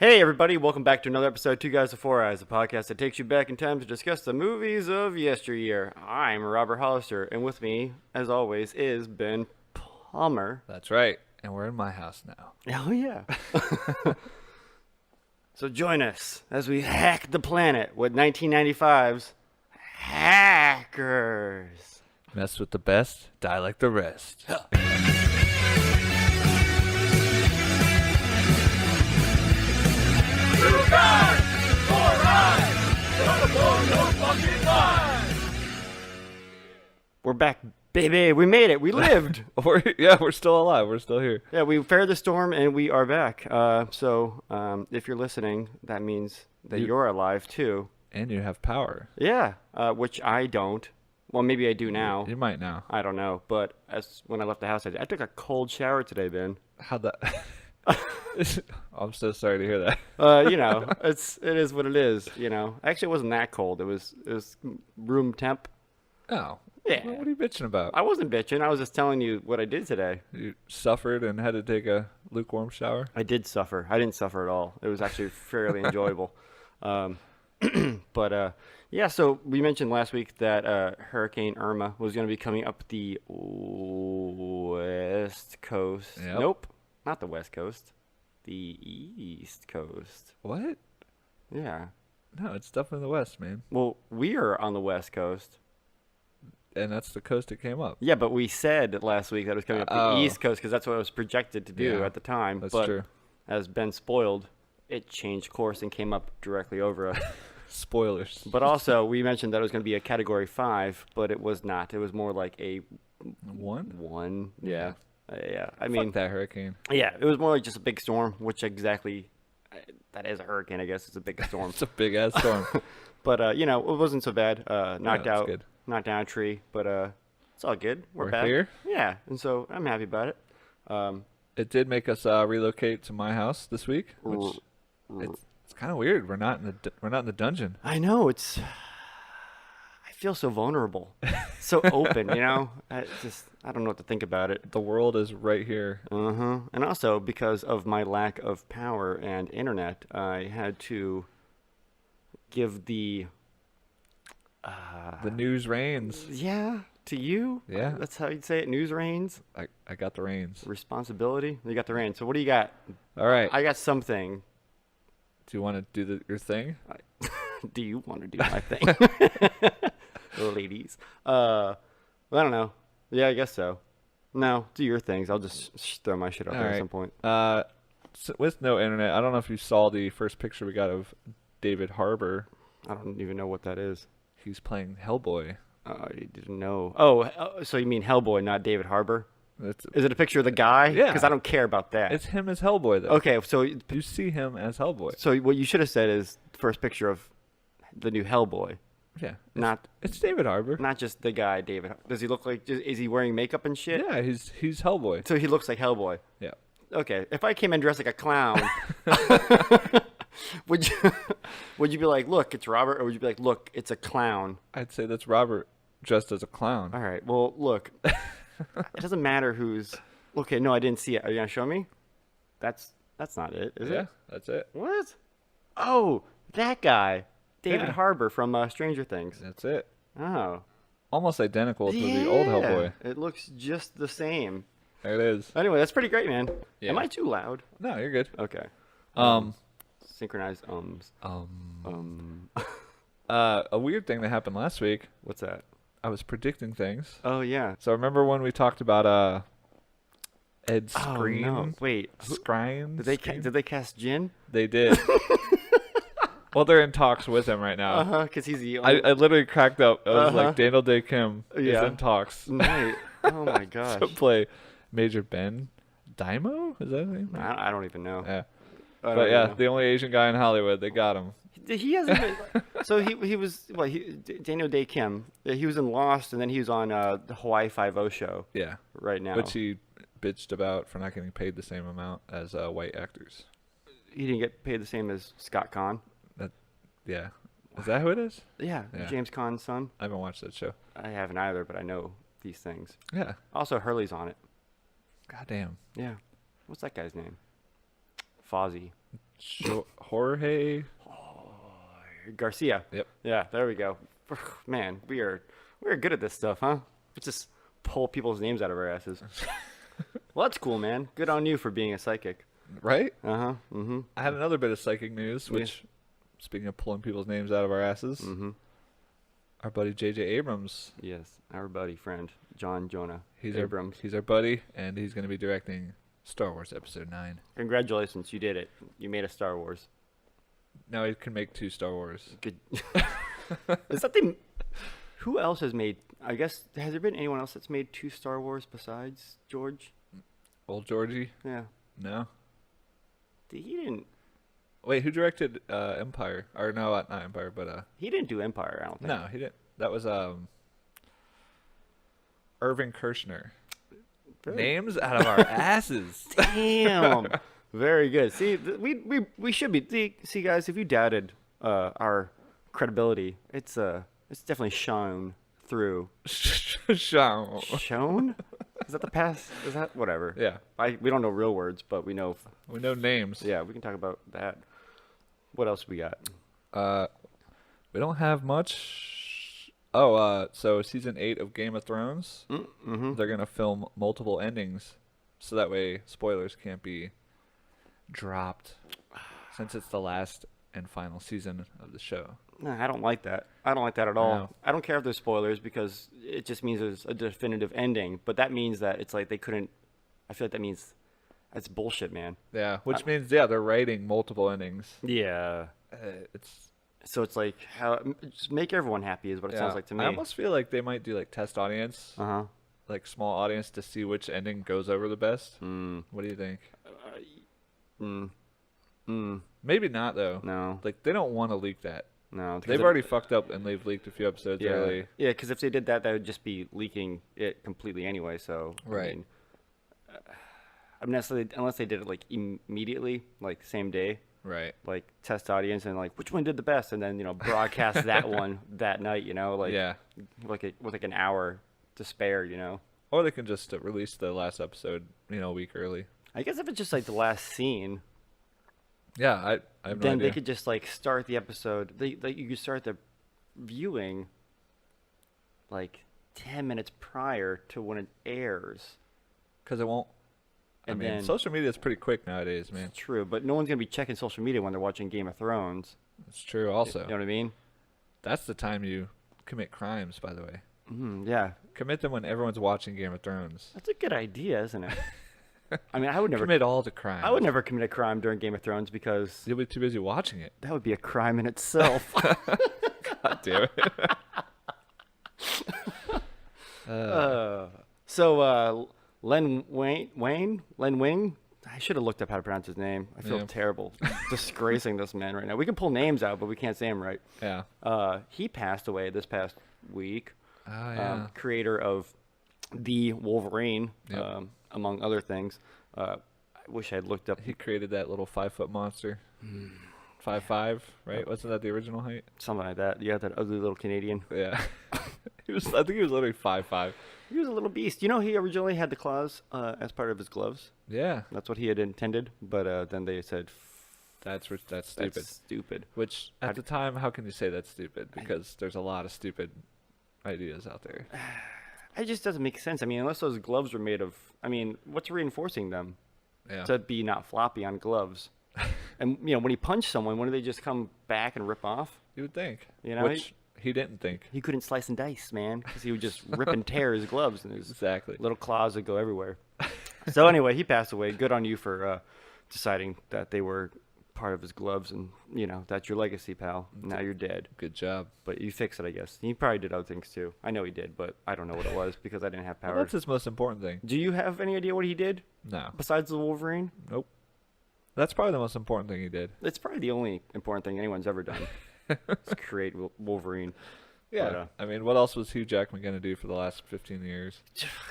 Hey everybody, welcome back to another episode of Two Guys with Four Eyes, a podcast that takes you back in time to discuss the movies of yesteryear. I'm Robert Hollister, and with me, as always, is Ben Palmer. That's right, and we're in my house now. Oh yeah. So join us as we hack the planet with 1995's Hackers. Mess with the best, die like the rest. We're back, baby. We made it. We lived. We're still alive. We're still here. Yeah, we fared the storm and we are back. So if you're listening, that means that you're alive too. And you have power. Yeah, which I don't. Well, maybe I do now. You might now. I don't know. But when I left the house, I took a cold shower today, Ben. How'd that... I'm so sorry to hear that. It is what it is. Actually, it wasn't that cold. It was room temp. Oh. Yeah. Well, what are you bitching about? I wasn't bitching. I was just telling you what I did today. You suffered and had to take a lukewarm shower? I did suffer. I didn't suffer at all. It was actually fairly enjoyable. So we mentioned last week that Hurricane Irma was going to be coming up the West Coast. Yep. Nope, not the West Coast. The East Coast. What? Yeah. No, it's definitely the West, man. Well, we are on the West Coast. And that's the coast it came up. Yeah, but we said last week that it was coming up the East Coast because that's what it was projected to do at the time. That's but true. As Ben spoiled, it changed course and came up directly over us. Spoilers. But also, we mentioned that it was going to be a Category 5, but it was not. It was more like a 1? Yeah. Yeah. I Fuck mean, that hurricane. Yeah, it was more like just a big storm, which exactly, that is a hurricane, I guess. It's a big storm. It's a big-ass storm. But, it wasn't so bad. Knocked good. down a tree, but it's all good. We're back. Here? Yeah, and so I'm happy about it. It did make us relocate to my house this week, which it's kind of weird. We're not in the dungeon. I know, I feel so vulnerable, so open. I don't know what to think about it. The world is right here. And also because of my lack of power and internet, I had to give the news reigns. Yeah, to you. Yeah, that's how you'd say it. News reigns. I got the reins. Responsibility. You got the reins. So what do you got? All right. I got something. Do you want to do your thing? Do you want to do my thing, ladies? I don't know. Yeah, I guess so. No, do your things. I'll just throw my shit up there at some point. So with no internet, I don't know if you saw the first picture we got of David Harbour. I don't even know what that is. He's playing Hellboy. I didn't know. Oh, so you mean Hellboy, not David Harbour? Is it a picture of the guy? Yeah. Because I don't care about that. It's him as Hellboy, though. Okay, so you see him as Hellboy. So what you should have said is the first picture of the new Hellboy. Yeah. It's David Harbour. Not just the guy, David. Does he look like? Is he wearing makeup and shit? Yeah, he's Hellboy. So he looks like Hellboy. Yeah. Okay, if I came in dressed like a clown, would you be like, look, it's Robert, or would you be like, look, it's a clown? I'd say that's Robert dressed as a clown. All right. Well, look, it doesn't matter who's. Okay, no, I didn't see it. Are you gonna show me? That's not it, is it? Yeah, that's it. What? Oh, that guy, David Yeah. Harbour from Stranger Things. That's it. Oh. Almost identical to the old Hellboy. It looks just the same. There it is. Anyway, that's pretty great, man. Yeah. Am I too loud? No, you're good. Okay. Synchronized ums. A weird thing that happened last week. What's that? I was predicting things. Oh yeah. So remember when we talked about Ed Oh Skrein? no! Wait. Skrein? Did they cast Jin? They did. Well, they're in talks with him right now. Because he's the only. I literally cracked up. I was like, Daniel Day Kim is Yeah. in talks Right. Oh my gosh. to play Major Ben Daimo. Is that his name? I don't even know. Yeah. I don't But even yeah, know. the only Asian guy in Hollywood. They got him. He hasn't been. So he was Daniel Day Kim. He was in Lost, and then he was on the Hawaii Five-O show. Yeah. Right now. Which he bitched about for not getting paid the same amount as white actors. He didn't get paid the same as Scott Conn. Yeah. Is that who it is? Yeah, Yeah. James Caan's son. I haven't watched that show. I haven't either, but I know these things. Yeah. Also, Hurley's on it. Goddamn. Yeah. What's that guy's name? Fozzie. Jorge. Garcia. Yep. Yeah, there we go. Man, we're good at this stuff, huh? We just pull people's names out of our asses. Well, that's cool, man. Good on you for being a psychic. Right? Uh-huh. Mm-hmm. I had another bit of psychic news, which, speaking of pulling people's names out of our asses, our buddy J.J. Abrams. Yes, our buddy friend John Jonah He's Abrams. He's our buddy, and he's going to be directing Star Wars Episode 9. Congratulations, you did it. You made a Star Wars. Now he can make 2 Star Wars. Good. Is that the? Who else has made? I guess has there been anyone else that's made 2 Star Wars besides George? Old Georgie? Yeah. No. He didn't. Wait, who directed Empire? Or no, not Empire, but He didn't do Empire. I don't think. no, he didn't. That was Irving Kershner. Names out of our asses. Damn. Very good. See, we should be. See, guys, if you doubted our credibility, it's definitely shown through. Sean. Shown? Is that the past? Is that whatever? Yeah. We don't know real words, but we know. We know names. Yeah, we can talk about that. What else we got? We don't have much. Oh, so season 8 of Game of Thrones, they're gonna film multiple endings, so that way spoilers can't be dropped, since it's the last and final season of the show. No, I don't like that. I don't like that at all. No. I don't care if there's spoilers because it just means there's a definitive ending. But that means that it's like they couldn't. I feel like that means that's bullshit, man. Yeah, which means they're writing multiple endings. Yeah. It's So it's like just make everyone happy is what it sounds like to me. I almost feel like they might do like test audience, Uh-huh. like small audience, to see which ending goes over the best. What do you think? Maybe not though. No. Like they don't want to leak that. No. They've already fucked up and they've leaked a few episodes early. Yeah, because if they did that, that would just be leaking it completely anyway. So Right. I mean, unless they did it like immediately, like same day, Right. like test audience and like which one did the best, and then broadcast that one that night. Like Yeah. with like an hour to spare. Or they can just release the last episode, a week early. I guess if it's just like the last scene, Yeah, I have no then idea. they could just like start the episode. You could start the viewing like 10 minutes prior to when it airs. Because it won't. I And mean, then- social media is pretty quick nowadays, man. True, but no one's gonna be checking social media when they're watching Game of Thrones. It's true. Also, You know what I mean? that's the time you commit crimes. By the way, Yeah, commit them when everyone's watching Game of Thrones. that's a good idea, isn't it? I mean, I would never Commit all the crimes. I would never commit a crime during Game of Thrones because You'll be too busy watching it. that would be a crime in itself. God damn it. So Len Wing. I should have looked up how to pronounce his name. I feel Yeah. terrible disgracing this man right now. We can pull names out, but we can't say him right. Yeah. He passed away this past week. Oh yeah. Creator of the Wolverine, Yep. among other things. I wish I had looked up He created that little 5-foot monster. 5'5", right? Wasn't that the original height? something like that. Yeah, that ugly little Canadian. Yeah. I think he was literally 5'5". He was a little beast. He originally had the claws as part of his gloves. Yeah. That's what he had intended, but then they said That's stupid. that's stupid. Which at the time, how can you say that's stupid? Because there's a lot of stupid ideas out there. It just doesn't make sense. I mean, unless those gloves were made of, what's reinforcing them Yeah. to be not floppy on gloves? And when he punched someone, wouldn't they just come back and rip off? You would think. You know, Which he didn't think. He couldn't slice and dice, man, because he would just rip and tear his gloves, and his Exactly. little claws would go everywhere. So anyway, he passed away. Good on you for deciding that they were part of his gloves, and that's your legacy, pal. Now you're dead, Good job. but you fixed it, I guess. He probably did other things too. I know he did, but I don't know what it was because I didn't have Well, power. that's his most important thing. Do you have any idea what he did No. besides the Wolverine? Nope. That's probably the most important thing he did. It's probably the only important thing anyone's ever done. Is create Wolverine. Yeah. I mean, what else was Hugh Jackman going to do for the last 15 years?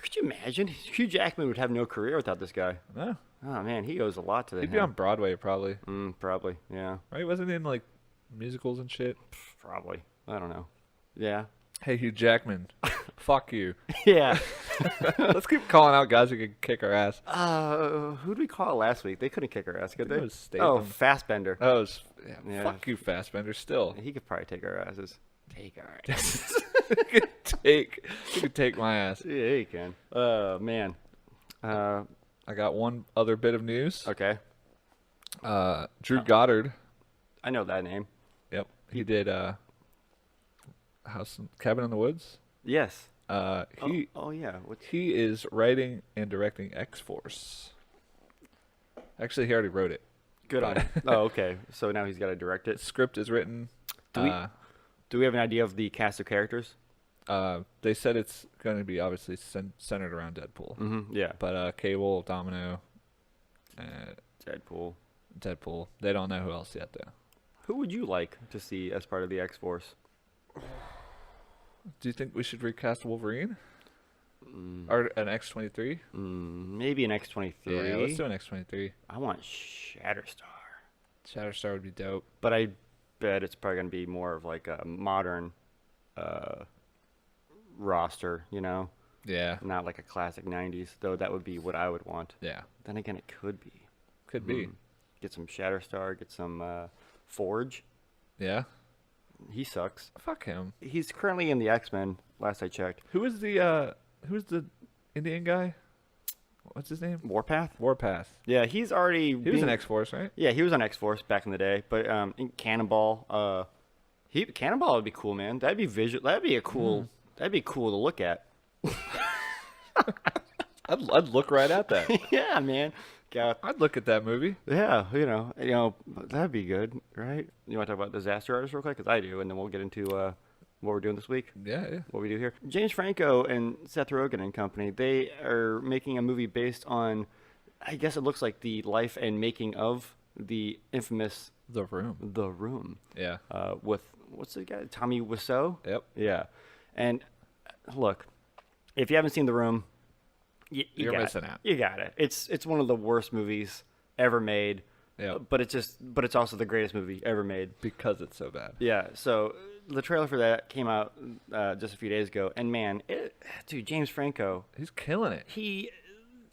Could you imagine? Hugh Jackman would have no career without this guy. No. Oh man, he owes a lot to He'd be on Broadway probably. Probably, yeah. Right? Wasn't he in like musicals and shit? Probably. I don't know. Yeah. Hey, Hugh Jackman. Fuck you. Yeah. Let's keep calling out guys who can kick our ass. Who did we call last week? They couldn't kick our ass, could I think they? it was Statham. Oh, Fassbender. Oh, Yeah. fuck you, Fassbender. Still, He could probably take our asses. Take our asses. you could take my ass. Yeah, he can. Oh, man. I got one other bit of news. Okay. Drew Goddard. I know that name. Yep, he did Cabin in the Woods. Yes. He Oh yeah. he is writing and directing X-Force. Actually, he already wrote it. Good on him. Oh, okay. So now he's got to direct The it. script is written. Do we have an idea of the cast of characters? They said it's going to be obviously centered around Deadpool. Mm-hmm. Yeah. But Cable, Domino, Deadpool. Deadpool. They don't know who else yet, though. Who would you like to see as part of the X-Force? Do you think we should recast Wolverine? Or an X-23? Maybe an X-23. Yeah, let's do an X-23. I want Shatterstar. Shatterstar would be dope. But I bet it's probably going to be more of like a modern roster, you know? Yeah. Not like a classic 90s, though that would be what I would want. Yeah. Then again, it could be. Could be. Get some Shatterstar, get some Forge. Yeah. He sucks. Fuck him. He's currently in the X-Men, last I checked. Who's the Indian guy? What's his name? Warpath? Warpath. Yeah, he's already... He was an X-Force, right? Yeah, he was on X-Force back in the day. But in Cannonball, Cannonball would be cool, man. That'd be visual. That'd be a cool... That'd be cool to look at. I'd look right at that. Yeah, man. I'd look at that movie. Yeah, you know, that'd be good, right? You want to talk about Disaster Artist real quick? Because I do, and then we'll get into what we're doing this week. Yeah. What we do here. James Franco and Seth Rogen and company, they are making a movie based on, I guess it looks like the life and making of the infamous The Room. The Room. Yeah. With, what's the guy? Tommy Wiseau? Yep. Yeah. And look, if you haven't seen The Room, You're missing out. You got it. It's one of the worst movies ever made. Yeah. But it's also the greatest movie ever made. Because it's so bad. Yeah. So the trailer for that came out just a few days ago, and man, dude, James Franco, He's killing it. he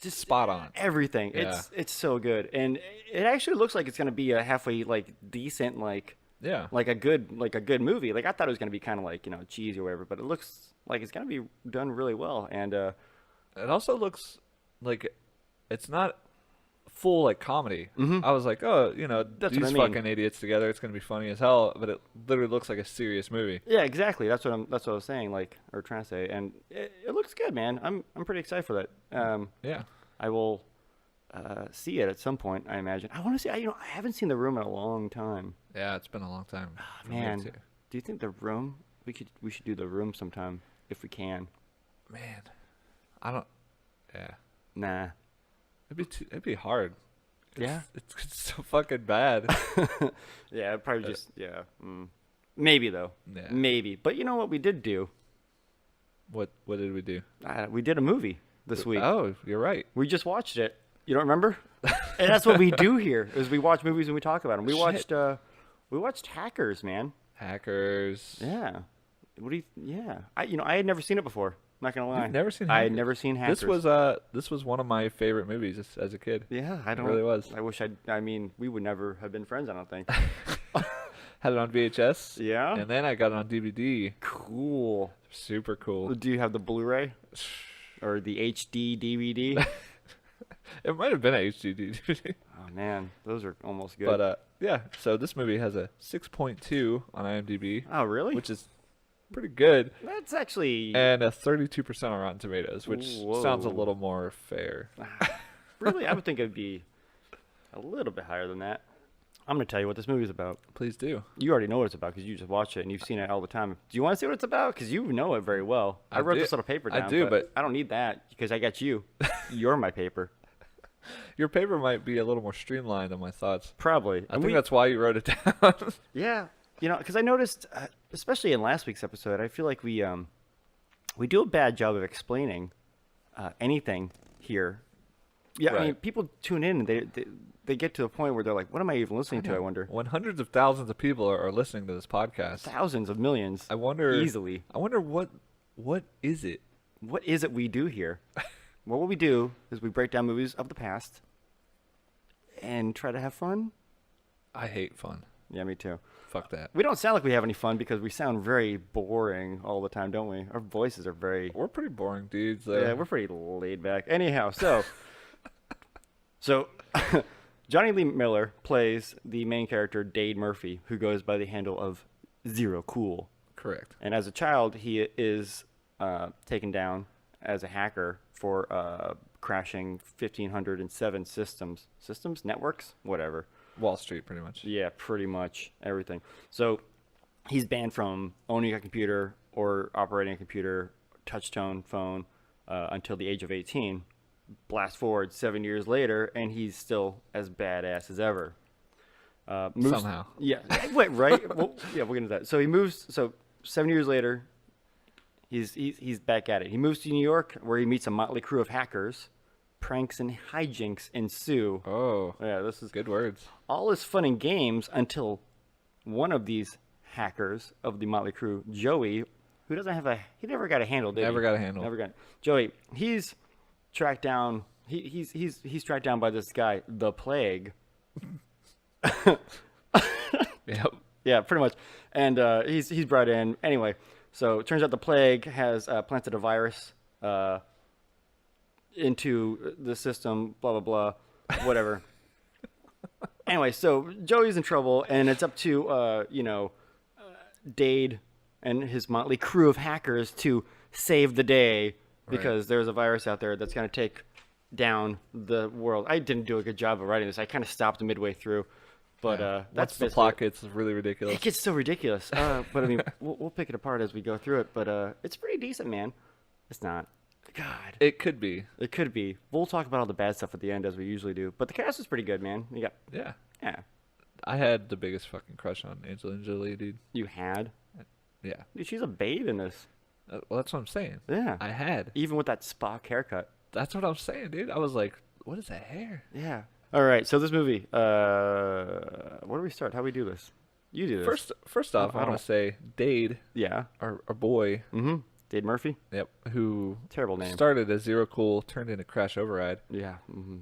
just Spot on. everything. Yeah. It's so good, and it actually looks like it's gonna be a halfway like decent Yeah. like a good movie. Like I thought it was gonna be kind of like cheesy or whatever, but it looks like it's gonna be done really well. And It also looks like it's not full like comedy. I was like, oh, That's these what I mean. fucking idiots together. It's gonna be funny as hell. But it literally looks like a serious movie. yeah, exactly. That's what I was saying, or trying to say. And it looks good, man. I'm pretty excited for that. Yeah. I will see it at some point, I imagine. I want to see. I haven't seen The Room in a long time. Yeah, it's been a long time. for me, Man, too. do you think The Room? We should do The Room sometime if we can. Man, I don't. Yeah, Nah. it'd be hard. Yeah. It's so fucking bad. Yeah, probably just maybe though. Yeah. Maybe. But you know what we did do? What did we do? We did a movie this week. Oh, you're right. We just watched it. You don't remember? And that's what we do here. Is we watch movies and we talk about them. Shit. We watched Hackers, man. Hackers. Yeah. Yeah. I had never seen it before. Not gonna lie. You've never seen I had Hackers? never seen Hackers. This was one of my favorite movies as a kid. Yeah, It really was. I wish we would never have been friends, I don't think. Had it on VHS. Yeah? And then I got it on DVD. Cool. Super cool. Do you have the Blu-ray? Or the HD DVD? It might have been a HD DVD. Oh man, those are almost good. But yeah, so this movie has a 6.2 on IMDb, oh really? which is pretty good, That's actually and a 32% on Rotten Tomatoes, which sounds a Whoa. little more fair. really. I would think it'd be a little bit higher than that. I'm gonna tell you what this movie's about. Please do. You already know what it's about because you just watch it and you've seen it all the time. Do you want to see what it's about? Because you know it very well. I wrote do. this little paper I down. do, but I don't need that because I got you. You're my paper. Your paper might be a little more streamlined than my thoughts. Probably. I think that's why you wrote it down. Yeah, because I noticed, especially in last week's episode, I feel like we do a bad job of explaining anything here Yeah, Right. I mean, people tune in and they get to a point where they're like, what am I even listening to, I wonder? When hundreds of thousands of people are listening to this podcast, Thousands of millions. I wonder Easily. I wonder what is it? What is it we do here? Well, what we do is we break down movies of the past and try to have fun. I hate fun. Yeah, me too. Fuck that. We don't sound like we have any fun because we sound very boring all the time, don't we? Our voices are very... We're pretty boring dudes. Yeah, we're pretty laid back. Anyhow, so Johnny Lee Miller plays the main character, Dade Murphy, who goes by the handle of Zero Cool. Correct. And as a child, he is taken down as a hacker for crashing 1,507 systems. Systems? Networks? Whatever. Wall Street, pretty much. Yeah, pretty much everything. So he's banned from owning a computer or operating a computer, touch-tone phone, until the age of 18. Blast forward 7 years later, and he's still as badass as ever. Somehow. Yeah. Wait, right? Well, yeah, we'll get into that. So he moves. So 7 years later, he's back at it. He moves to New York, where he meets a motley crew of hackers. Pranks and hijinks ensue. Oh. Yeah, this is Good words. all is fun and games until one of these hackers of the motley crew, Joey, who doesn't have he never got a handle, did he? Never got a handle. Never got. Joey, he's tracked down. He's tracked down by this guy, the Plague. Yep. Yeah, pretty much. And he's brought in anyway. So it turns out the Plague has planted a virus into the system. Blah blah blah, whatever. Anyway, so Joey's in trouble, and it's up to Dade and his motley crew of hackers to save the day because there's a virus out there that's going to take down the world. I didn't do a good job of writing this. I kind of stopped midway through. But that's the plot gets really ridiculous. It gets so ridiculous. But I mean, we'll pick it apart as we go through it. But it's pretty decent, man. It's not. God. It could be. It could be. We'll talk about all the bad stuff at the end as we usually do. But the cast is pretty good, man. You got. Yeah. Yeah. I had the biggest fucking crush on Angelina Jolie, dude. You had. Yeah. Dude, she's a babe in this. Well, that's what I'm saying. Yeah. I had. Even with that Spock haircut. That's what I'm saying, dude. I was like, what is that hair? Yeah. All right. So this movie. Where do we start? How do we do this? You do this. First off, I want don't- to say Dade, Yeah. our boy, Mm-hmm. Dade Murphy. yep, who Terrible name. started as Zero Cool, turned into Crash Override. Yeah. Mm-hmm.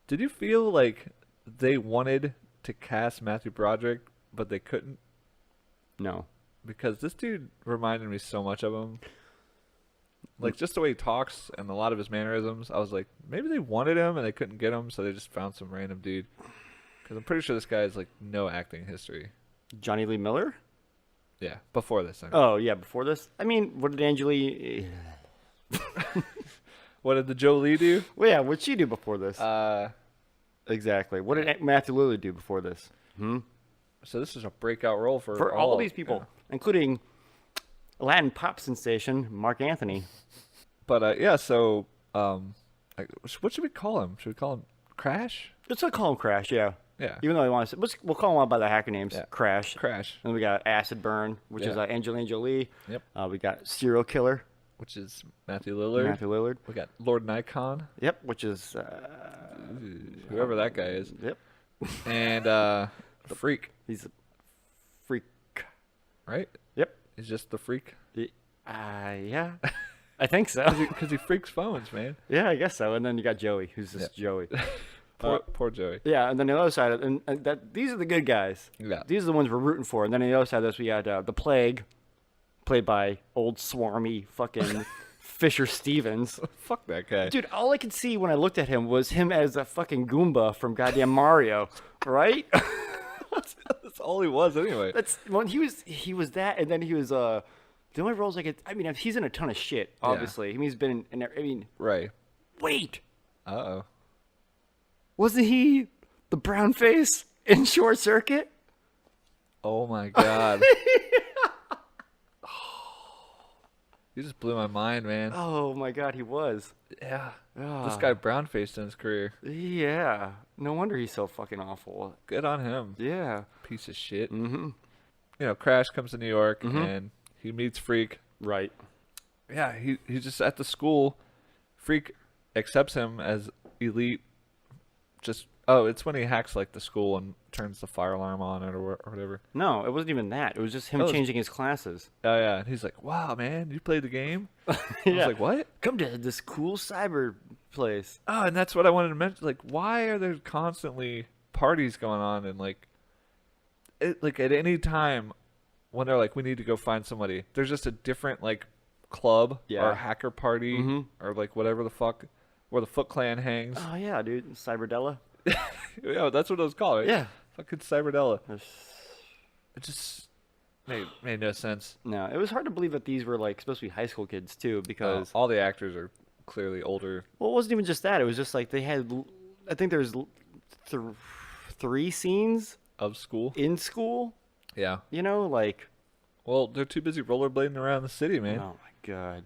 Did you feel like they wanted to cast Matthew Broderick, but they couldn't? No. Because this dude reminded me so much of him. Like, just the way he talks and a lot of his mannerisms. I was like, maybe they wanted him and they couldn't get him, so they just found some random dude. Because I'm pretty sure this guy has, like, no acting history. Johnny Lee Miller. Yeah, before this. I mean. Oh yeah, before this. I mean, what did Angeli? What did the Jolie do? Well, yeah, what'd she do before this? Uh, Exactly. What did Matthew Lillard do before this? So this is a breakout role For all these people, including Latin pop sensation Mark Anthony. But yeah, so like, what should we call him? Should we call him Crash? Let's not call him Crash. Yeah. Yeah. Even though I want to say, we'll call him out by the hacker names. Yeah. Crash. Crash, And we got Acid Burn, which is Yeah. Angelina Jolie. Yep. We got Serial Killer, which is Matthew Lillard. Matthew Lillard. We got Lord Nikon, Yep, which is whoever that guy is, yep. and the Freak, He's a freak. right? Yep. He's just the Freak Yeah. I think so. because he freaks phones, man. Yeah, I guess so. And then you got Joey, who's just Joey. Poor Joey. Yeah, and then the other side, and that these are the good guys. Yeah. These are the ones we're rooting for. And then on the other side of this, we got the Plague, played by old swarmy fucking Fisher Stevens. Fuck that guy. Dude, all I could see when I looked at him was him as a fucking Goomba from goddamn Mario, right? That's all he was anyway. That's when he was that, and then he was the only roles I could. I mean, he's in a ton of shit. Obviously, I mean, he's been in. I mean, Right. wait, Uh-oh. wasn't he the brown face in Short Circuit? Oh my god. You just blew my mind, man. Oh my god, he was. Yeah. Ah. This guy brown-faced in his career. Yeah, no wonder he's so fucking awful. Good on him. Yeah. Piece of shit. Mm-hmm. You know, Crash comes to New York and he meets Freak. Right. Yeah, he's just at the school. Freak accepts him as elite. It's when he hacks like the school and turns the fire alarm on or whatever. No, it wasn't even that. It was just him changing his classes. Oh yeah, and he's like, "Wow, man, you played the game?" I Yeah. was like, "What?" Come to this cool cyber place. Oh, and that's what I wanted to mention. Like, why are there constantly parties going on and like at any time when they're like, we need to go find somebody, there's just a different like club or hacker party or like whatever the fuck where the Foot Clan hangs. Oh yeah, dude, Cyberdella. Yeah, that's what it was called, right? Yeah. Fucking Cyberdella. It just made no sense. No, it was hard to believe that these were like supposed to be high school kids too, because all the actors are clearly older. well, it wasn't even just that. It was just like they had. I think there's 3 scenes Of school. in school. Yeah. You know, like. Well, they're too busy rollerblading around the city, man. Oh my god.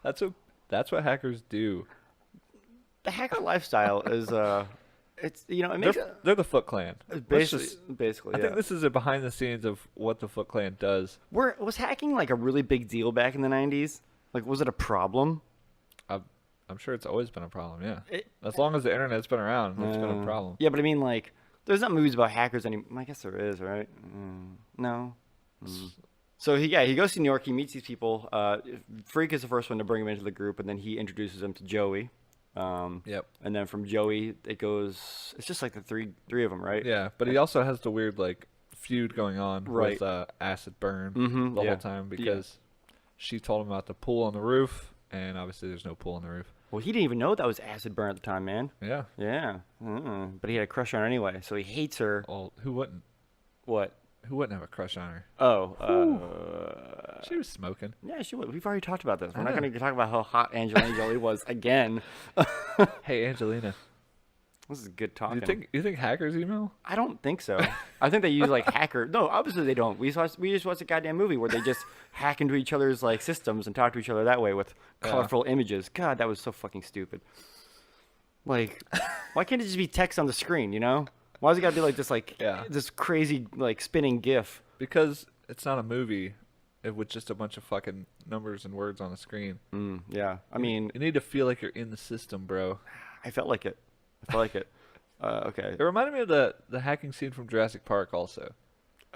That's what hackers do. The hacker lifestyle is it's it makes They're the Foot Clan. basically. I think this is a behind the scenes of what the Foot Clan does. Was hacking like a really big deal back in the 90s? Like, was it a problem? I'm sure it's always been a problem. Yeah, as long as the internet's been around, it's been a problem. Yeah, but I mean, like, there's not movies about hackers anymore. I guess there is, right? No. So he goes to New York. He meets these people. Freak is the first one to bring him into the group, and then he introduces him to Joey. Yep. And then from Joey, it goes. It's just like the three of them, right? Yeah, but he also has the weird like feud going on Right. with Acid Burn Mm-hmm, the whole time because she told him about the pool on the roof, and obviously there's no pool on the roof. Well, he didn't even know that was Acid Burn at the time, man. Yeah. Yeah. But he had a crush on her anyway, so he hates her. Well, who wouldn't? What? Who wouldn't have a crush on her? Oh. She was smoking. Yeah, she would. We've already talked about this. We're I not know. going to talk about how hot Angelina Jolie was again. Hey, Angelina. This is good talking. You think hackers email? I don't think so. I think they use like hacker. No, obviously they don't. We just watched a goddamn movie where they just hack into each other's like systems and talk to each other that way with colorful images. God, that was so fucking stupid. Like, why can't it just be text on the screen? You know? Why does it gotta be like this crazy like spinning GIF? Because it's not a movie with just a bunch of fucking numbers and words on a screen. Yeah, I mean, You need to feel like you're in the system, bro. I felt like it. Okay. It reminded me of the hacking scene from Jurassic Park also.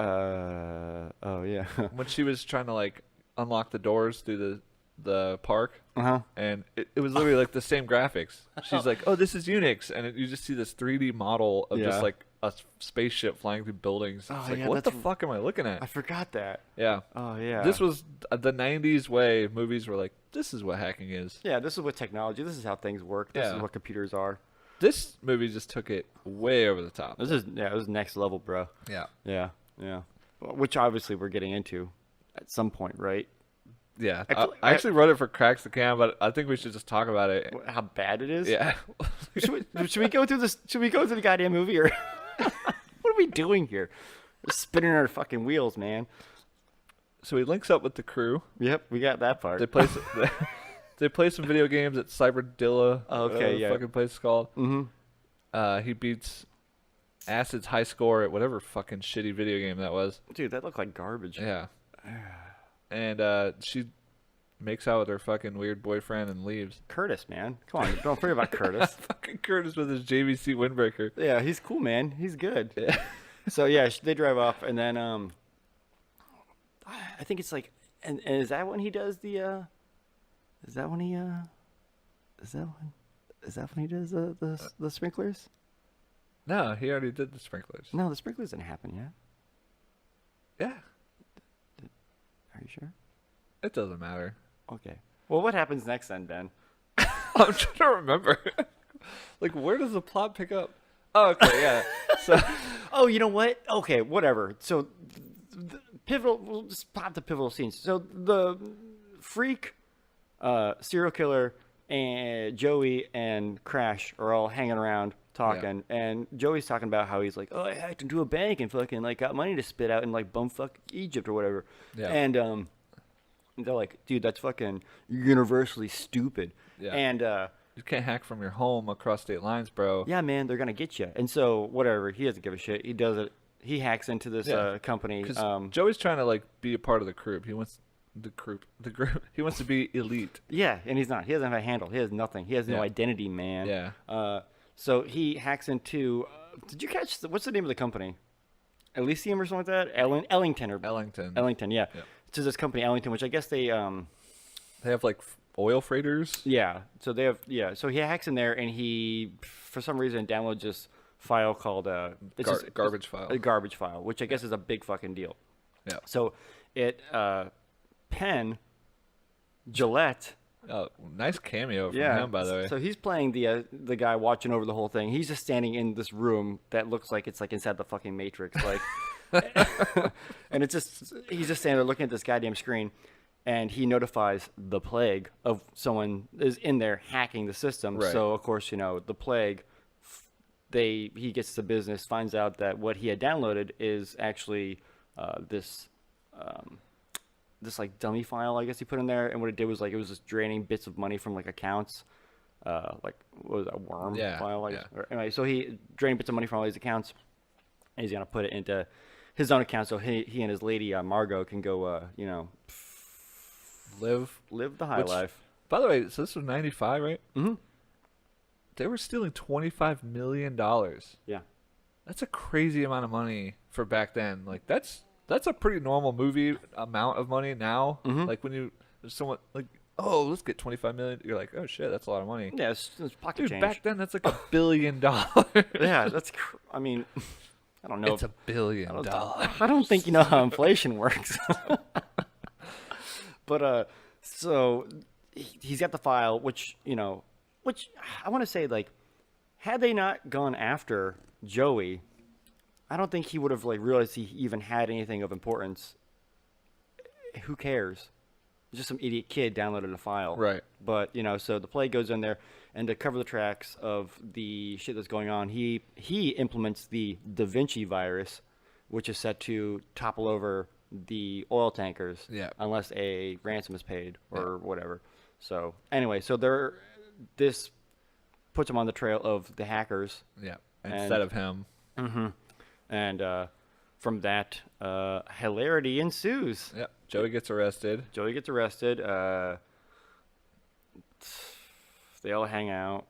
Oh yeah. When she was trying to like unlock the doors through the park. Uh-huh. And it was literally like the same graphics. She's like, "Oh, this is Unix," and you just see this 3D model of just like a spaceship flying through buildings. It's like, what the fuck am I looking at? I forgot that. Yeah. Oh yeah. This was the 90s way movies were like, this is what hacking is. Yeah, this is what technology. This is how things work. This is what computers are. This movie just took it way over the top. This is next level, bro. Yeah. Yeah. Which obviously we're getting into at some point, right? Yeah. I actually wrote it for Cracks the Cam, but I think we should just talk about it. How bad it is. Yeah. Should we go through this? Should we go through the goddamn movie, or what are we doing here? We're spinning our fucking wheels, man. So he links up with the crew. Yep, we got that part. They play some video games at Cyberdilla. Okay, yeah. Fucking place is called. Mm-hmm. He beats Acid's high score at whatever fucking shitty video game that was. Dude, that looked like garbage. Yeah. And she makes out with her fucking weird boyfriend and leaves. Curtis, man. Come on, don't forget about Curtis. Fucking Curtis with his JVC windbreaker. Yeah, he's cool, man. He's good. Yeah. So yeah, they drive off, and then I think it's like, and is that when he does the? Is that when he does the sprinklers? No, he already did the sprinklers. No, the sprinklers didn't happen yet. Yeah. Are you sure? It doesn't matter. Okay. Well, what happens next then, Ben? I'm trying to remember. Like, where does the plot pick up? Oh, okay, yeah. So, Oh, you know what? Okay, whatever. So, the pivotal. We'll just pop the pivotal scenes. So the freak, serial killer, and Joey and Crash are all hanging around talking, and Joey's talking about how he's like, "Oh, I hacked into a bank and fucking like got money to spit out in like bumfuck Egypt or whatever." Yeah. And they're like, "Dude, that's fucking universally stupid." Yeah. And you can't hack from your home across state lines, bro. yeah, man, they're gonna get you. And so whatever, he doesn't give a shit. He does it. He hacks into this company. Because Joey's trying to like be a part of the crew. He wants the group. He wants to be elite. Yeah, and he's not. He doesn't have a handle. He has nothing. He has no Yeah. identity, man. Yeah. So he hacks into. Did you catch? What's the name of the company? Elysium or something like that? Ellington or Ellington. Ellington, yeah. Yep. To this company, Ellington, which I guess they. They have like oil freighters. Yeah. So they have. Yeah. So he hacks in there and he, for some reason, downloads this file called Garbage file. A garbage file, which I guess is a big fucking deal. Yeah. So it Penn, Gillette. Oh, nice cameo from Yeah. him, by the way. So he's playing the guy watching over the whole thing. He's just standing in this room that looks like it's like inside the fucking Matrix, like. And it's just he's just standing there looking at this goddamn screen, and he notifies the Plague of someone is in there hacking the system. Right. So of course the Plague, he gets to business, finds out that what he had downloaded is actually this like dummy file, I guess he put in there, and what it did was like it was just draining bits of money from like accounts, like what was that, a worm file? I guess. Or, anyway, so he drained bits of money from all these accounts, and he's gonna put it into his own account, so he and his lady Margot can go, Live the high life. By the way, so this was 95, right? Mm-hmm. They were stealing $25 million. Yeah. That's a crazy amount of money for back then. Like that's a pretty normal movie amount of money now. Mm-hmm. Like when there's someone like, oh, let's get 25 million. You're like, oh shit, that's a lot of money. Yeah, it's pocket Dude, change. back then that's like $1 billion. Yeah, I mean, I don't know. It's $1 billion. I don't think you know how inflation works. But so he's got the file, which I want to say, like, had they not gone after Joey, I don't think he would have like realized he even had anything of importance. Who cares? Just some idiot kid downloaded a file. Right. But so the Plague goes in there, and to cover the tracks of the shit that's going on, he implements the Da Vinci virus, which is set to topple over the oil tankers. Yeah. Unless a ransom is paid or whatever. So anyway, this puts him on the trail of the hackers. Yeah. Instead of him. Mm-hmm. And from that, hilarity ensues. Yep. Joey gets arrested. They all hang out.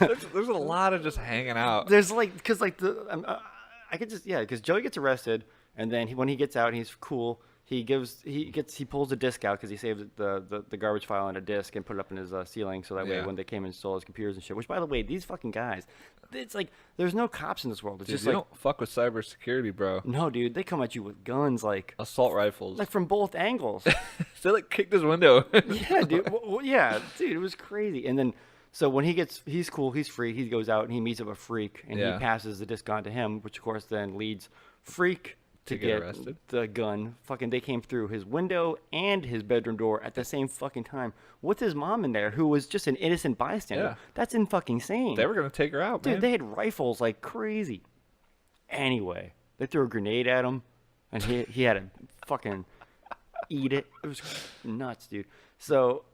There's a lot of just hanging out. There's like, because like because Joey gets arrested, and then when he gets out, he's cool. He pulls a disc out because he saved the garbage file on a disc and put it up in his ceiling, so that way when they came and stole his computers and shit. Which, by the way, these fucking guys, it's like there's no cops in this world. It's Dude, just you like, don't fuck with cybersecurity, bro. no, dude, they come at you with guns like Assault rifles. from both angles. They like kicked his window. Yeah, dude. Yeah, dude, it was crazy. And then, so when he's cool, he's free. He goes out and he meets up with Freak, and he passes the disc on to him, which of course then leads Freak to get arrested. The gun. Fucking, they came through his window and his bedroom door at the same fucking time with his mom in there, who was just an innocent bystander. Yeah. That's in fucking insane. They were gonna take her out, Dude, man. they had rifles like crazy. Anyway, they threw a grenade at him, and he had to fucking eat it. It was nuts, dude. So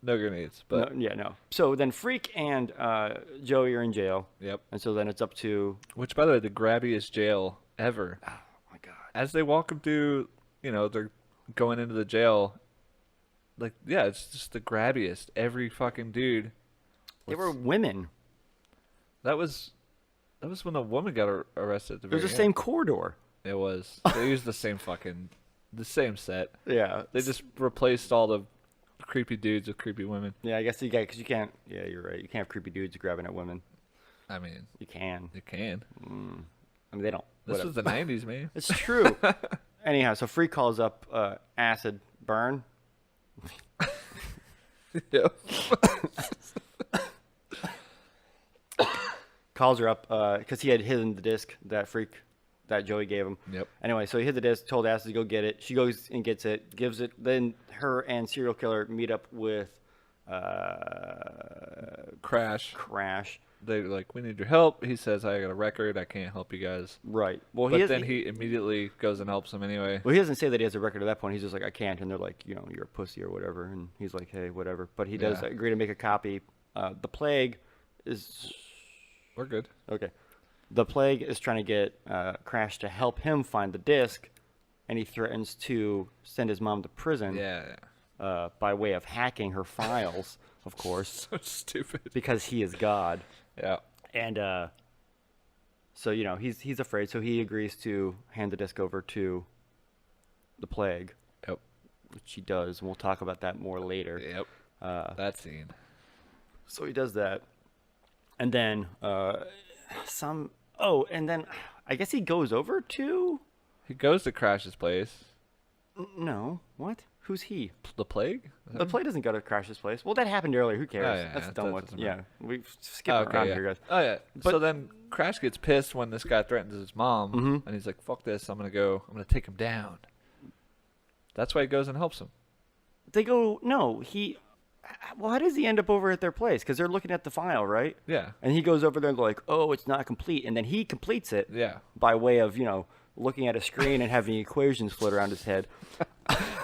No grenades, but no. So then Freak and Joey are in jail. Yep. And so then it's up to. Which, by the way, the grabbiest jail ever. Oh my god. As they walk him through, they're going into the jail. Like, yeah, it's just the grabbiest. Every fucking dude. They were women. That was when the woman got arrested. At the It was the very same end. corridor. It was. They used the same set. Yeah. They just replaced all the creepy dudes with creepy women. Yeah, I guess because you can't. Yeah, you're right. You can't have creepy dudes grabbing at women. I mean, You can. you can. I mean, they don't. This whatever. was the 90s, man. It's true. Anyhow, so Freak calls up Acid Burn. Yeah. Calls her up because he had hidden the disc that Joey gave him. Yep. Anyway, so he hid the disc, told Acid to go get it. She goes and gets it, gives it. Then her and Serial Killer meet up with Crash. Crash. They're like, we need your help. He says, I got a record. I can't help you guys. Right. Well, But then he immediately goes and helps him anyway. Well, he doesn't say that he has a record at that point. He's just like, I can't. And they're like, you're a pussy or whatever. And he's like, hey, whatever. But he does Yeah. agree to make a copy. The Plague is... We're good. Okay. The Plague is trying to get Crash to help him find the disc. and he threatens to send his mom to prison by way of hacking her files, of course. So stupid. Because he is God. Yeah. And so, he's afraid, so he agrees to hand the disc over to the Plague. Yep. Which he does, and we'll talk about that more later. Yep. That scene. So he does that. And then and then I guess he goes over to... He goes to Crash's place. No. What? Who's he? The Plague? The Plague doesn't go to Crash's place. Well, that happened earlier. Who cares? Oh, yeah, That's yeah, done that with. doesn't Yeah. matter. We skip around here, guys. Oh, yeah. But, so then Crash gets pissed when this guy threatens his mom, and he's like, fuck this, I'm going to take him down. That's why he goes and helps him. They go, no, well, how does he end up over at their place? Because they're looking at the file, right? Yeah. And he goes over there and like, oh, it's not complete. And then he completes it by way of, looking at a screen and having equations float around his head.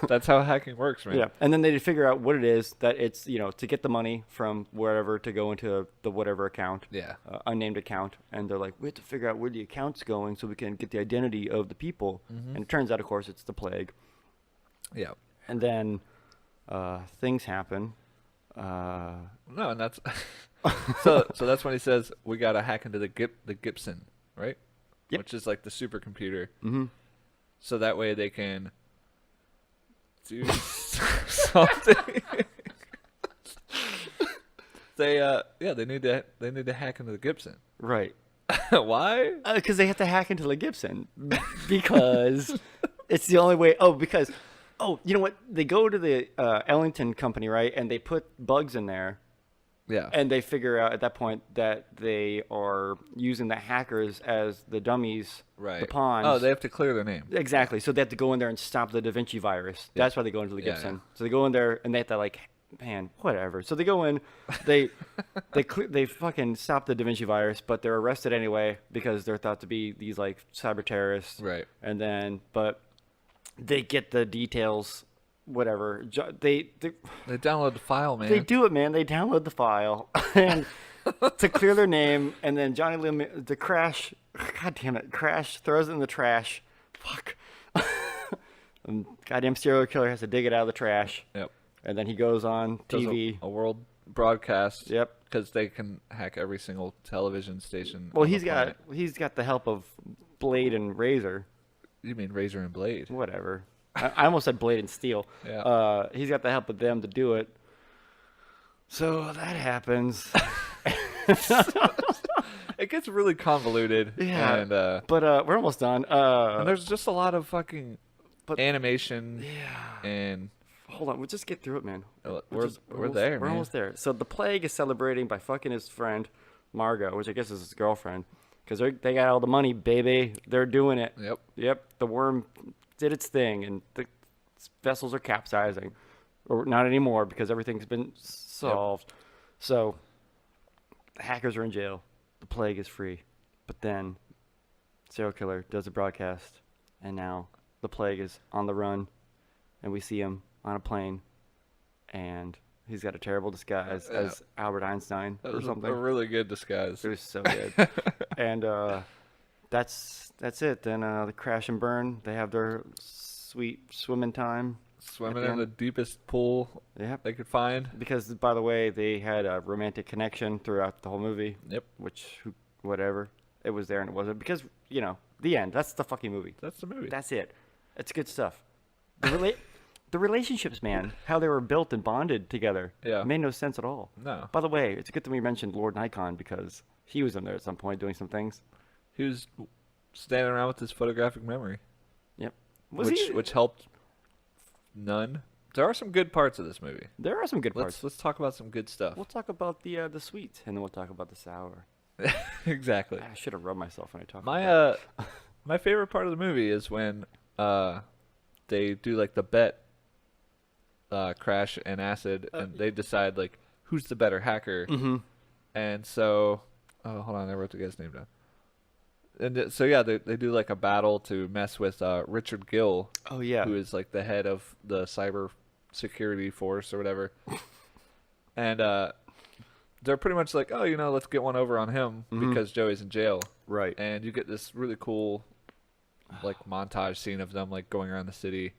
That's how hacking works, man. Yeah. And then they figure out what it is, that it's, to get the money from wherever to go into the whatever account. Yeah. Unnamed account. And they're like, we have to figure out where the account's going so we can get the identity of the people. And it turns out, of course, it's the Plague. Yeah. And then things happen. No, and that's so that's when he says we gotta hack into the Gibson, right? Yep. Which is like the supercomputer. Mm-hmm. So that way they can do something. They need to hack into the Gibson. Right. Why? Because they have to hack into the Gibson. Because it's the only way. You know what? They go to the Ellington company, right? And they put bugs in there. Yeah. And they figure out at that point that they are using the hackers as the dummies, right. the pawns. Oh, they have to clear their name. Exactly. So they have to go in there and stop the Da Vinci virus. Yeah. That's why they go into the Gibson. Yeah. So they go in there and they have to man, whatever. So they go in, they fucking stop the Da Vinci virus, but they're arrested anyway because they're thought to be these cyber terrorists. Right. And then, but they get the details. Whatever. They download the file, man. They do it, man. They download the file and to clear their name, and then Johnny Lim, the Crash, God damn it, Crash throws it in the trash. Fuck. And goddamn serial killer has to dig it out of the trash. Yep. And then he goes on Does TV. a world broadcast. Yep. Because they can hack every single television station. Well, on he's the planet. got the help of Blade and Razor. You mean Razor and Blade? Whatever. I almost said Blade and Steel. Yeah. He's got the help of them to do it. So that happens. It gets really convoluted. Yeah. And, but we're almost done. and there's just a lot of fucking animation. Yeah. And hold on, we'll just get through it, man. we're there, We're man. almost there. So the Plague is celebrating by fucking his friend Margot, which I guess is his girlfriend, because they got all the money, baby. They're doing it. Yep. The worm did its thing, and the vessels are capsizing, or not anymore because everything's been solved. Yep. So the hackers are in jail. The Plague is free, but then serial killer does a broadcast, and now the Plague is on the run, and we see him on a plane, and he's got a terrible disguise as Albert Einstein or something. A really good disguise. It was so good. And that's it. Then the Crash and Burn, they have their sweet swimming time. Swimming in the deepest pool they could find. Because, by the way, they had a romantic connection throughout the whole movie. Yep. Whatever. It was there and it wasn't. Because, the end. That's the fucking movie. That's the movie. That's it. It's good stuff. The relationships, man, how they were built and bonded together, made no sense at all. No. By the way, it's good that we mentioned Lord Nikon because he was in there at some point doing some things. He was standing around with his photographic memory. Yep. Which helped none. There are some good parts of this movie. There are some good parts. Let's talk about some good stuff. We'll talk about the sweet, and then we'll talk about the sour. Exactly. I should have rubbed myself when I talked. My favorite part of the movie is when they do the bet, Crash and Acid, and they decide who's the better hacker. Mm-hmm. And so, hold on, I wrote the guy's name down. And so they do a battle to mess with Richard Gill. Oh yeah. Who is the head of the cyber security force or whatever. And they're pretty much let's get one over on him because Joey's in jail. Right. And you get this really cool like montage scene of them like going around the city,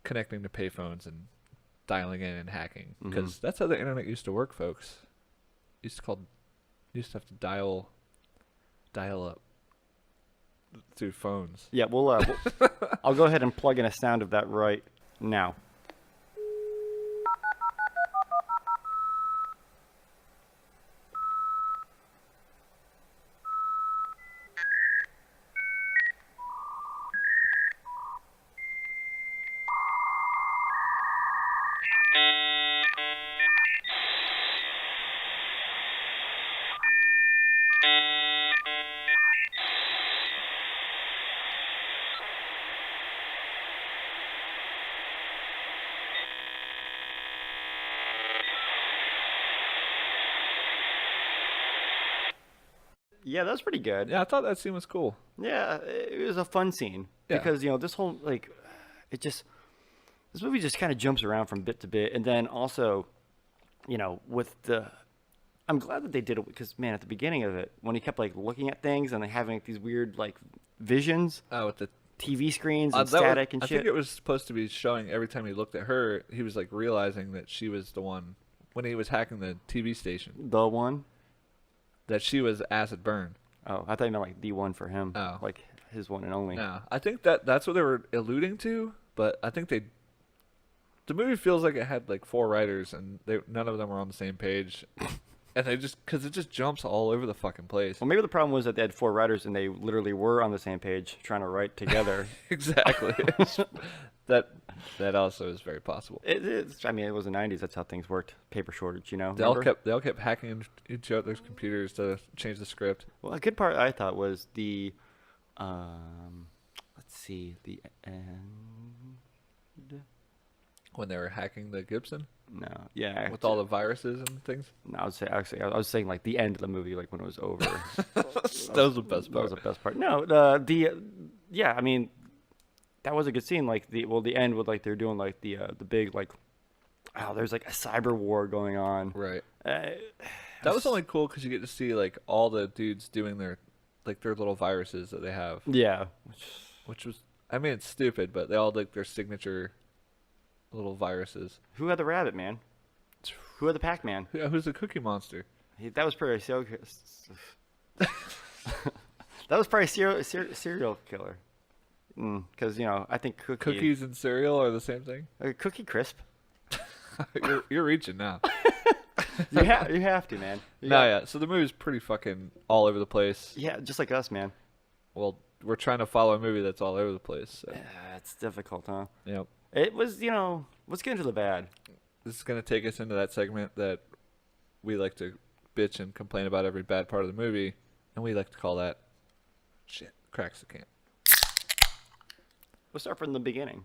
connecting to payphones and dialing in and hacking. Because that's how the internet used to work, folks. Used to have to dial up through phones. Yeah, I'll go ahead and plug in a sound of that right now. Yeah, that was pretty good. Yeah, I thought that scene was cool. Yeah, it was a fun scene Yeah. because this whole this movie just kind of jumps around from bit to bit, and then also, with I'm glad that they did it because man, at the beginning of it, when he kept like looking at things and like, having like, these weird like visions, With the TV screens and static and I shit. think it was supposed to be showing every time he looked at her, he was like realizing that she was the one when he was hacking the TV station. The one. That she was acid burn. Oh, I thought you meant like the one for him. Oh. Like his one and only. Yeah, I think that's what they were alluding to, but I think the movie feels like it had like 4 writers and none of them were on the same page. And because it just jumps all over the fucking place. Well, maybe the problem was that they had 4 writers and they literally were on the same page trying to write together. Exactly. that also is very possible. I mean, it was the 90s. That's how things worked. Paper shortage, They remember? all kept hacking each other's computers to change the script. Well, a good part I thought was the, let's see, the end. When they were hacking the Gibson No, yeah, with all the viruses and things. No, I would say actually, I was saying like the end of the movie, like when it was over. That was the best That part. was the best part. No, yeah, I mean, that was a good scene. Like the end with like they're doing like the big like, there's like a cyber war going on. Right. Uh, That was only cool because you get to see like all the dudes doing their little viruses that they have, Yeah. which was, I mean, it's stupid, but they all had, like their signature little viruses. Who had the rabbit, man? Who had the Pac-Man? Yeah, who's the Cookie Monster? That was probably that was probably serial killer. Because I think Cookies and cereal are the same thing. Cookie Crisp. You're reaching now. You have to, man. Yeah. So the movie's pretty fucking all over the place. Yeah, just like us, man. Well, we're trying to follow a movie that's all over the place. So. Yeah, it's difficult, huh? Yep. It was, let's get into the bad. This is gonna take us into that segment that we like to bitch and complain about every bad part of the movie, and we like to call that shit cracks the can. We'll start from the beginning.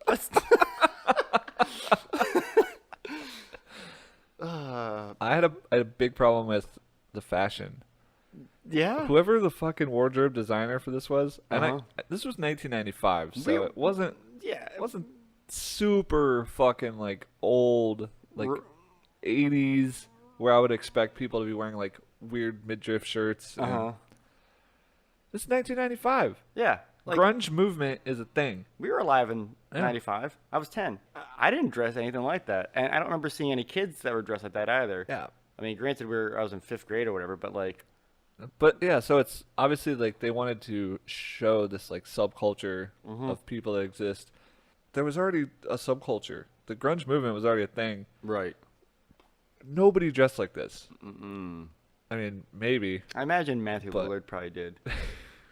Let's. I had a big problem with the fashion. Yeah. Whoever the fucking wardrobe designer for this was, and Uh-huh. this was 1995, so Real- it wasn't Yeah. super fucking like old, like 80s, where I would expect people to be wearing like weird midriff shirts. and- Uh-huh. This is 1995. Yeah. Like, Grunge movement is a thing. we were alive in Yeah. 95. I was 10. I didn't dress anything like that. And I don't remember seeing any kids that were dressed like that either. Yeah. I mean, granted, I was in 5th grade or whatever, but like, But yeah, so it's obviously like they wanted to show this like subculture of people that exist. There was already a subculture. The grunge movement was already a thing. right. Nobody dressed like this. I mean, maybe, I imagine Matthew But- Lillard probably did.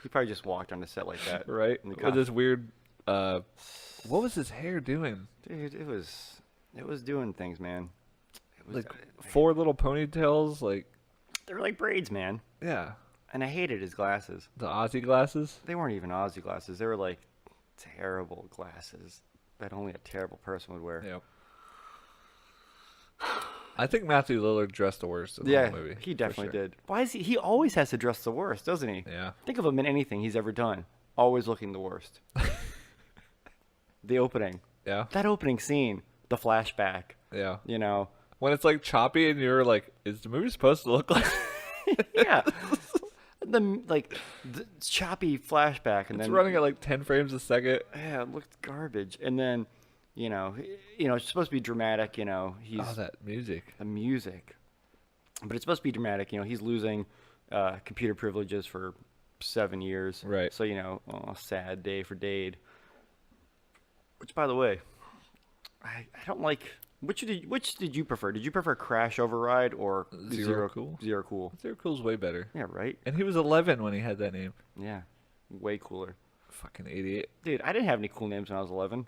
He probably just walked on the set like that. right? In the With this weird, what was his hair doing? Dude, it was doing things, man. It was Like 4 little ponytails, like, they were like braids, man. yeah, And I hated his glasses. the Aussie glasses. They weren't even Aussie glasses. They were like terrible glasses that only a terrible person would wear. Yep. I think Matthew Lillard dressed the worst in the Yeah, whole movie. he for definitely sure. did. Why is he always has to dress the worst, doesn't he? Yeah. Think of him in anything he's ever done. Always looking the worst. The opening. Yeah. That opening scene, the flashback, Yeah. When When it's like choppy and you're like, is the movie supposed to look like? yeah. the choppy flashback, and It's then running at like 10 frames a second. yeah, it looked garbage. And then, it's supposed to be dramatic. He's That music. the music, but it's supposed to be dramatic. He's losing computer privileges for 7 years. Right. So sad day for Dade. Which, by the way, I don't like. Which did you prefer? Did you prefer Crash Override or Zero Cool? Zero Cool. Zero Cool's way better. Yeah, right. And he was 11 when he had that name. Yeah, way cooler. Fucking idiot. Dude, I didn't have any cool names when I was 11.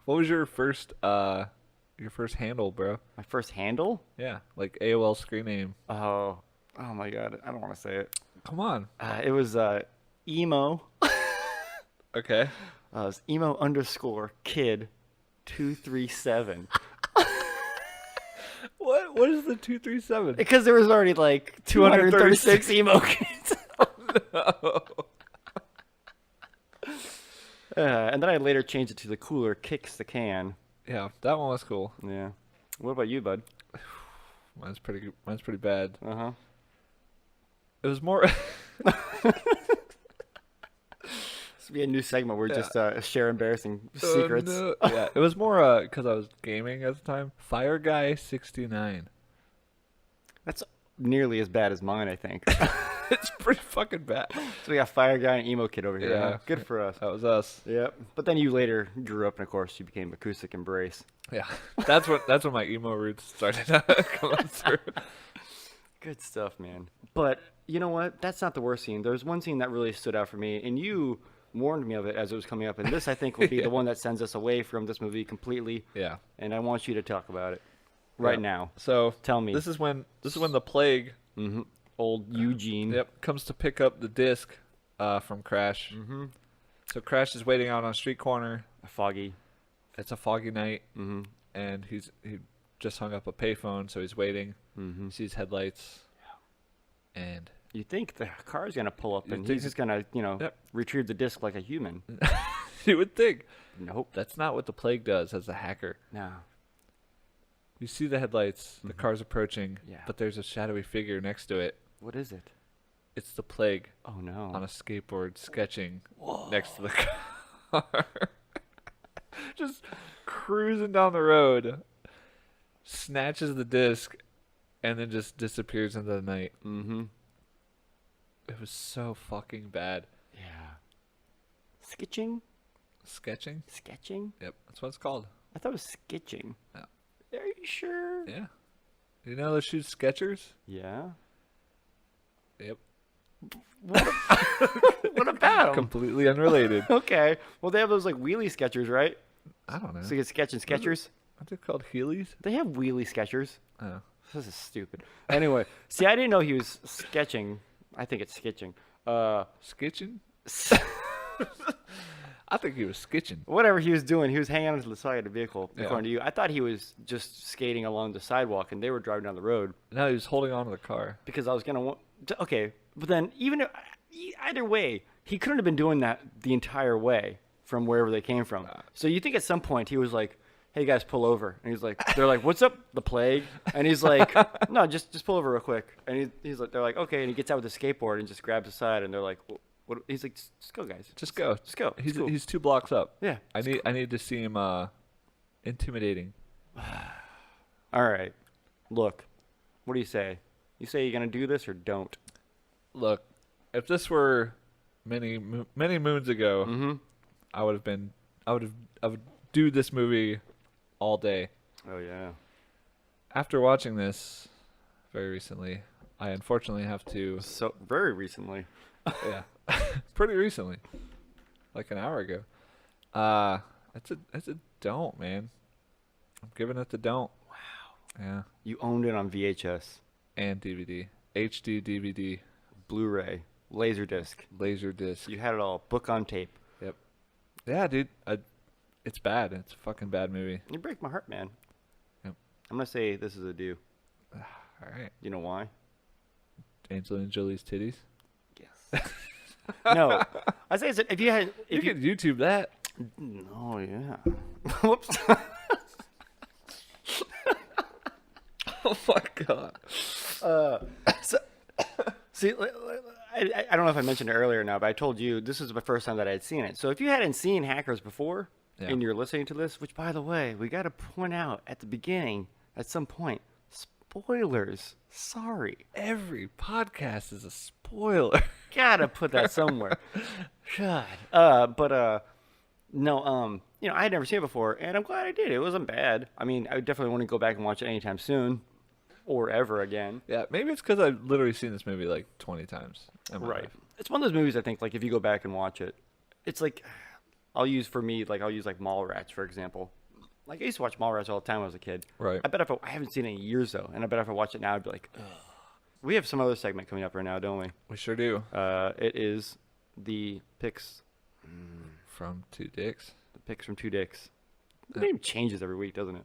What was your first handle, bro? My first handle? Yeah, like AOL screen name. Oh my God, I don't want to say it. Come on. It was emo. Okay. It was emo_kid 237. What is the 237? Because there was already like 236 emo kids. No. And then I later changed it to the cooler Kicks the Can. Yeah, that one was cool. Yeah. What about you, bud? Mine's pretty bad. Uh-huh. It was more This will be a new segment where we just share embarrassing secrets. no. Yeah, it was more because I was gaming at the time. Fire Guy 69. That's nearly as bad as mine, I think. It's pretty fucking bad. So we got Fire Guy and Emo Kid over here. Yeah. Huh? Good for us. That was us. Yep. But then you later grew up, and of course you became Acoustic Embrace. Yeah, that's when my emo roots started coming through. Good stuff, man. But you know what? That's not the worst scene. There's one scene that really stood out for me, and you warned me of it as it was coming up. And this, I think, will be Yeah. the one that sends us away from this movie completely. Yeah. And I want you to talk about it right now. So Tell me. This is when the plague. Mm-hmm. Old Eugene. Yep, comes to pick up the disc from Crash. Mm-hmm. So Crash is waiting out on a street corner. Foggy. It's a foggy night, Mm-hmm. and he just hung up a payphone, so he's waiting. Mm-hmm. He sees headlights, and You think the car's gonna pull up You and think he's just gonna, Yep. retrieve the disc like a human. you would think Nope. that's not what the plague does as a hacker. No. You see the headlights, the car's approaching, Yeah. but there's a shadowy figure next to it. What is it? It's the plague Oh no. on a skateboard sketching next to the car. Just cruising down the road, snatches the disc, and then just disappears into the night. Mm-hmm. It was so fucking bad. Yeah. Sketching? Sketching? Sketching? Yep, that's what it's called. I thought it was sketching. No. Are you sure? Yeah. You know those shoes Skechers? Yeah. Yep. What about 'em? Completely unrelated. Okay. Well, they have those like wheelie sketchers, right? I don't know. So you get sketch and sketchers. Aren't they called Heelys? They have wheelie sketchers. Oh. This is stupid. Anyway, see, I didn't know he was sketching. I think it's sketching. Skitching? I think he was skitching. Whatever he was doing, he was hanging onto the side of the vehicle, Yeah. according to you. I thought he was just skating along the sidewalk, and they were driving down the road No, he was holding on to the car. because I was going to want... Okay, but then either way, he couldn't have been doing that the entire way from wherever they came from. So you think at some point he was like, hey, guys, pull over. And they're like, what's up, the plague? And he's like, no, just pull over real quick. And they're like, okay. And he gets out with his skateboard and just grabs the side, and they're like, what? He's like, just go, guys. Just go. Just go. It's cool. He's 2 blocks up. Yeah. I need to see him intimidating. All right. Look, what do you say? You say you're going to do this or don't? Look, if this were many moons ago, Mm-hmm. I would do this movie all day. Oh, yeah. After watching this very recently, I unfortunately have to So, very recently. yeah. Pretty recently. Like an hour ago. It's a don't, man. I'm giving it the don't. Wow. Yeah. You owned it on VHS, And DVD. HD DVD. Blu-ray, Laserdisc. Laser disc. You had it all. Book on tape. Yep. Yeah, dude. It's bad. It's a fucking bad movie. You break my heart, man. Yep. I'm going to say this is a do. All right. You know why? Angelina Jolie's titties. Yes. No. I say it's if you had... You If you, could YouTube that. oh, yeah. Whoops. Oh my god. So See, I don't know if I mentioned it earlier now, but I told you this is the first time that I had seen it. So if you hadn't seen Hackers before Yeah. and you're listening to this, which by the way, we got to point out at the beginning, at some point, spoilers. Sorry. Every podcast is a spoiler. Gotta put that somewhere. God. No, I had never seen it before, and I'm glad I did. It wasn't bad. I mean, I definitely want to go back and watch it anytime soon, or ever again. Yeah, maybe it's because I've literally seen this movie like 20 times. In my Right. life. It's one of those movies I think, like, if you go back and watch it, it's like, I'll use Mallrats, for example. Like, I used to watch Mallrats all the time when I was a kid. Right. I bet I haven't seen it in years, though, and I bet if I watched it now, I'd be like, ugh. We have some other segment coming up right now, don't we? We sure do. It is the picks. From Two Dicks. The picks from Two Dicks. The name changes every week, doesn't it?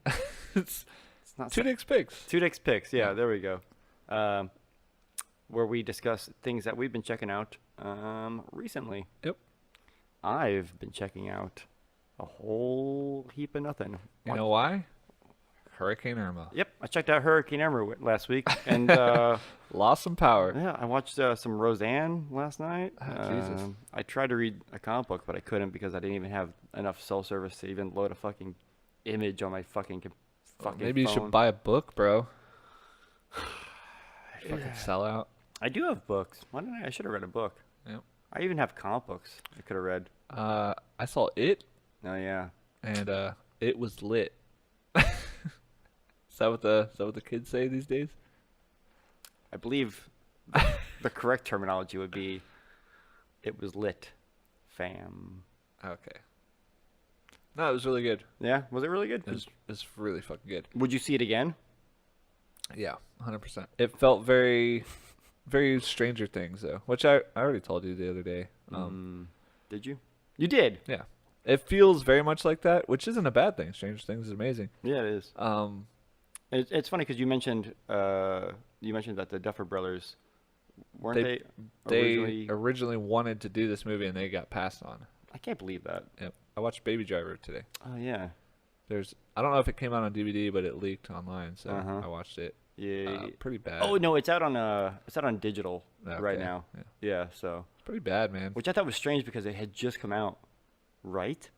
It's It's not Two Dicks Picks. Two Dicks picks. Yeah, there we go. Where we discuss things that we've been checking out recently. Yep. I've been checking out a whole heap of nothing. You know why? Hurricane Irma. Yep, I checked out Hurricane Irma last week, and Lost some power. yeah, I watched some Roseanne last night. Jesus. I tried to read a comic book, but I couldn't because I didn't even have enough cell service to even load a fucking image on my fucking Maybe you phone. should buy a book, bro. Fucking sell out. I do have books. Why didn't I? I should have read a book. Yep. I even have comic books I could have read. I saw It, Oh yeah. and it was lit. Is that what the kids say these days? I believe the correct terminology would be, it was lit, fam. Okay. No, it was really good. Yeah, was it really good? It's really fucking good. Would you see it again? Yeah, 100%. It felt very, very Stranger Things though, which I already told you the other day. Did you? You did. Yeah, it feels very much like that, which isn't a bad thing. Stranger Things is amazing. Yeah, it is. It's funny because you mentioned that the Duffer Brothers weren't They originally wanted to do this movie and they got passed on. I can't believe that. Yep. I watched Baby Driver today. Oh yeah. I don't know if it came out on DVD, but it leaked online, so Uh-huh. I watched it. Yeah. Pretty bad. Oh no, it's out on digital right Okay, now. yeah. Yeah, so Pretty bad, man. which I thought was strange because it had just come out, right?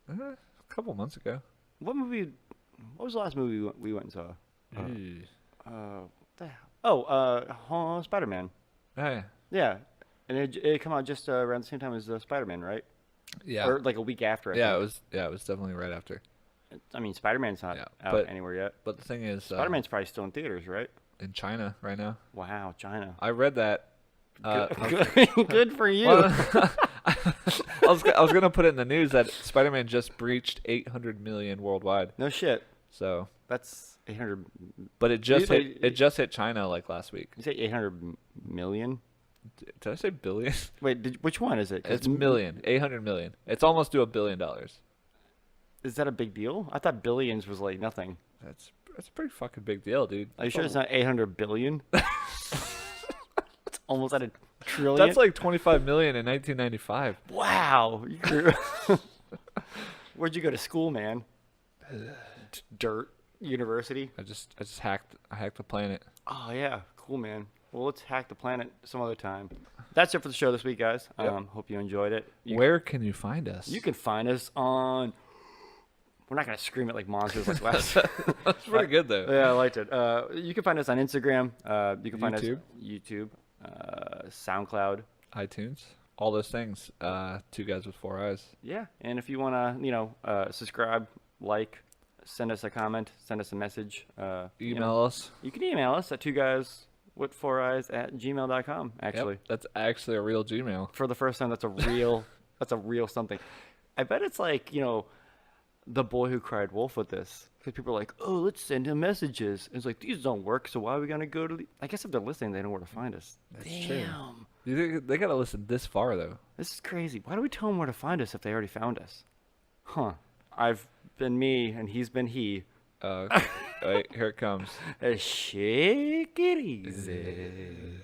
A couple months ago. What was the last movie we went and saw? Ew. What the hell? Oh, Spider-Man. Oh, yeah. Yeah, and it came out just around the same time as Spider-Man, right? Yeah. Or like a week after. I Yeah, think. it was definitely right after. I mean, Spider-Man's not Yeah, out but- anywhere yet. But the thing is, Spider-Man's probably still in theaters, right? in China right now. Wow, China. I read that. Good for you. Well, I was gonna put it in the news that Spider-Man just breached 800 million worldwide. No shit. So, That's 800. but it just Wait, hit China like last week. You say 800 million? Did I say billion? Wait, which one is it? 'Cause It's million. 800 million. It's almost to $1 billion. Is that a big deal? I thought billions was like nothing. That's a pretty fucking big deal, dude. Are you sure it's not 800 billion? It's almost at a trillion. That's like 25 million in 1995. Wow. Where'd you go to school, man? Dirt University. I just hacked the planet. Oh yeah, cool, man. Well, let's hack the planet some other time. That's it for the show this week, guys. Yep. Hope you enjoyed it. Where can you find us? You can find us on. We're not gonna scream it like monsters like last. That's pretty good though. Yeah, I liked it. You can find us on Instagram. You can find YouTube. us YouTube, SoundCloud. iTunes, all those things. Two guys with four eyes. Yeah, and if you wanna, subscribe, like, send us a comment, send us a message. Email us. You can email us at 2guyswith4eyes@gmail.com. Actually, Yep, that's actually a real Gmail. for the first time, that's a real something. I bet it's like The Boy Who Cried Wolf with this, because people are like, oh, let's send him messages. And it's like, these don't work, so why are we gonna go to I guess if they're listening, they know where to find us. That's Damn. true. They gotta listen this far though. This is crazy. Why do we tell them where to find us if they already found us? Huh. I've been me, and he's been he. Wait, here it comes. Shake it easy.